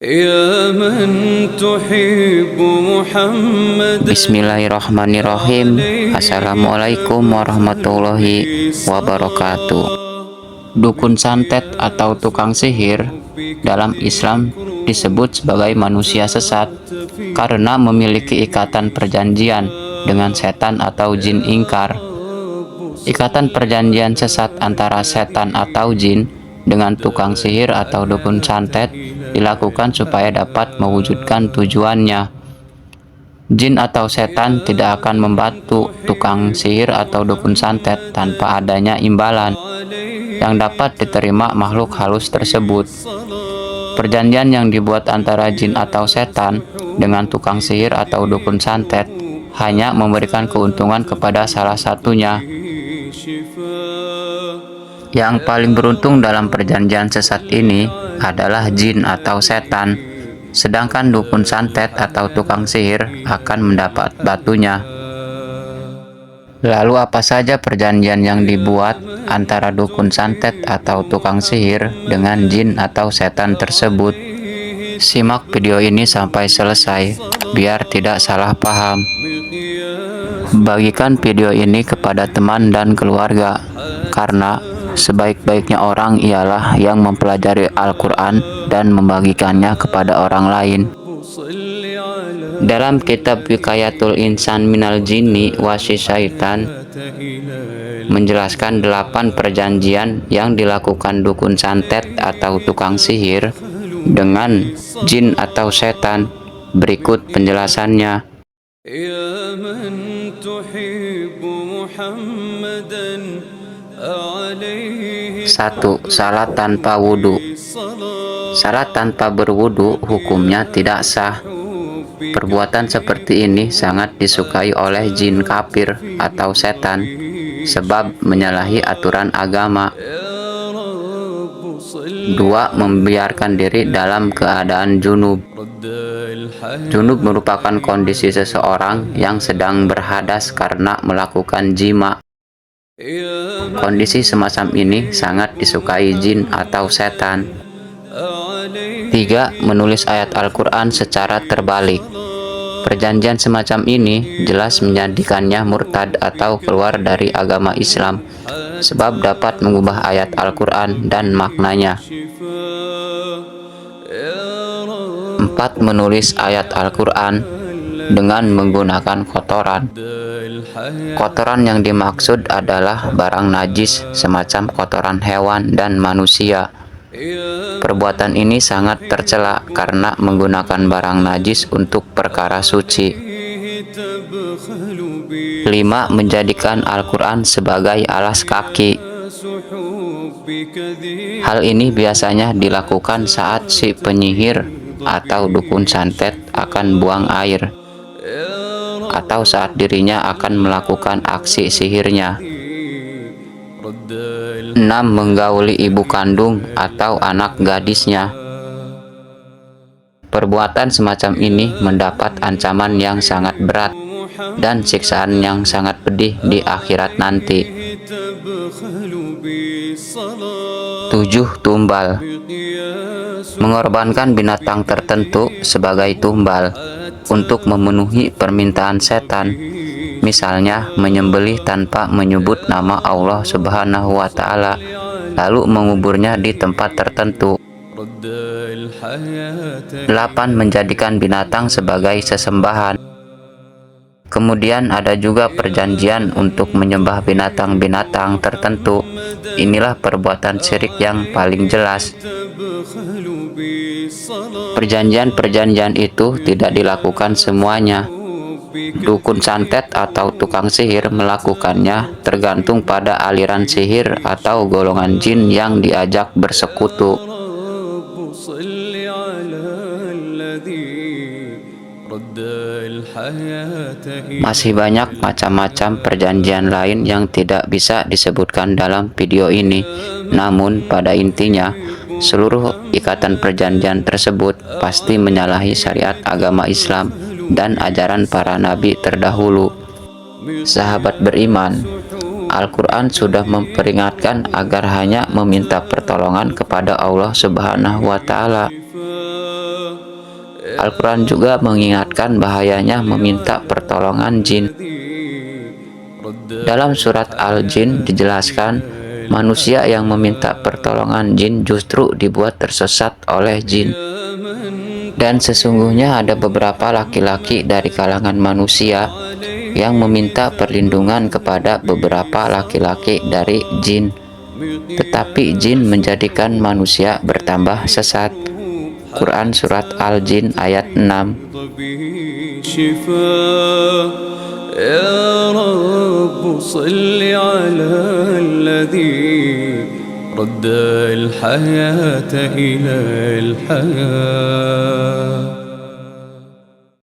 يا من تحب محمد. Bismillahirrahmanirrahim. Assalamualaikum warahmatullahi wabarakatuh. Dukun santet atau tukang sihir dalam Islam disebut sebagai manusia sesat karena memiliki ikatan perjanjian dengan setan atau jin ingkar. Ikatan perjanjian sesat antara setan atau jin dengan tukang sihir atau dukun santet dilakukan supaya dapat mewujudkan tujuannya. Jin atau setan tidak akan membantu tukang sihir atau dukun santet tanpa adanya imbalan yang dapat diterima makhluk halus tersebut. Perjanjian yang dibuat antara jin atau setan dengan tukang sihir atau dukun santet hanya memberikan keuntungan kepada salah satunya. Yang paling beruntung dalam perjanjian sesat ini adalah jin atau setan, sedangkan dukun santet atau tukang sihir akan mendapat batunya. Lalu apa saja perjanjian yang dibuat antara dukun santet atau tukang sihir dengan jin atau setan tersebut? Simak video ini sampai selesai biar tidak salah paham. Bagikan video ini kepada teman dan keluarga, karena sebaik-baiknya orang ialah yang mempelajari Al-Quran dan membagikannya kepada orang lain. Dalam kitab Wiqayatul Insan Minal Jinni Wasyaitan menjelaskan 8 perjanjian yang dilakukan dukun santet atau tukang sihir dengan jin atau setan. Berikut penjelasannya. 1. Salat tanpa wudhu. Salat tanpa berwudhu hukumnya tidak sah. Perbuatan seperti ini sangat disukai oleh jin kafir atau setan, sebab menyalahi aturan agama. 2. Membiarkan diri dalam keadaan junub. Junub merupakan kondisi seseorang yang sedang berhadas karena melakukan jima. Kondisi semacam ini sangat disukai jin atau setan. 3. Menulis ayat Al-Quran secara terbalik. Perjanjian semacam ini jelas menjadikannya murtad atau keluar dari agama Islam, sebab dapat mengubah ayat Al-Quran dan maknanya. 4. Menulis ayat Al-Quran dengan menggunakan kotoran. Kotoran yang dimaksud adalah barang najis semacam kotoran hewan dan manusia. Perbuatan ini sangat tercela karena menggunakan barang najis untuk perkara suci. 5. Menjadikan Al-Quran sebagai alas kaki. Hal ini biasanya dilakukan saat si penyihir atau dukun santet akan buang air, atau saat dirinya akan melakukan aksi sihirnya. 6. Menggauli ibu kandung atau anak gadisnya. Perbuatan semacam ini mendapat ancaman yang sangat berat dan siksaan yang sangat pedih di akhirat nanti. 7. Tumbal. Mengorbankan binatang tertentu sebagai tumbal untuk memenuhi permintaan setan, misalnya menyembelih tanpa menyebut nama Allah Subhanahu wa Ta'ala, lalu menguburnya di tempat tertentu. 8. Menjadikan binatang sebagai sesembahan. Kemudian ada juga perjanjian untuk menyembah binatang-binatang tertentu. Inilah perbuatan syirik yang paling jelas. Perjanjian-perjanjian itu tidak dilakukan semuanya. Dukun santet atau tukang sihir melakukannya tergantung pada aliran sihir atau golongan jin yang diajak bersekutu. Masih banyak macam-macam perjanjian lain yang tidak bisa disebutkan dalam video ini. Namun pada intinya, seluruh ikatan perjanjian tersebut pasti menyalahi syariat agama Islam dan ajaran para nabi terdahulu. Sahabat beriman, Al-Quran sudah memperingatkan agar hanya meminta pertolongan kepada Allah Subhanahu wa Ta'ala. Al-Quran juga mengingatkan bahayanya meminta pertolongan jin. Dalam surat Al-Jin dijelaskan, manusia yang meminta pertolongan jin justru dibuat tersesat oleh jin. Dan sesungguhnya ada beberapa laki-laki dari kalangan manusia yang meminta perlindungan kepada beberapa laki-laki dari jin. Tetapi jin menjadikan manusia bertambah sesat. Quran Surat Al-Jin ayat 6. يا رب صل على الذي رد الحياة إلى الحياة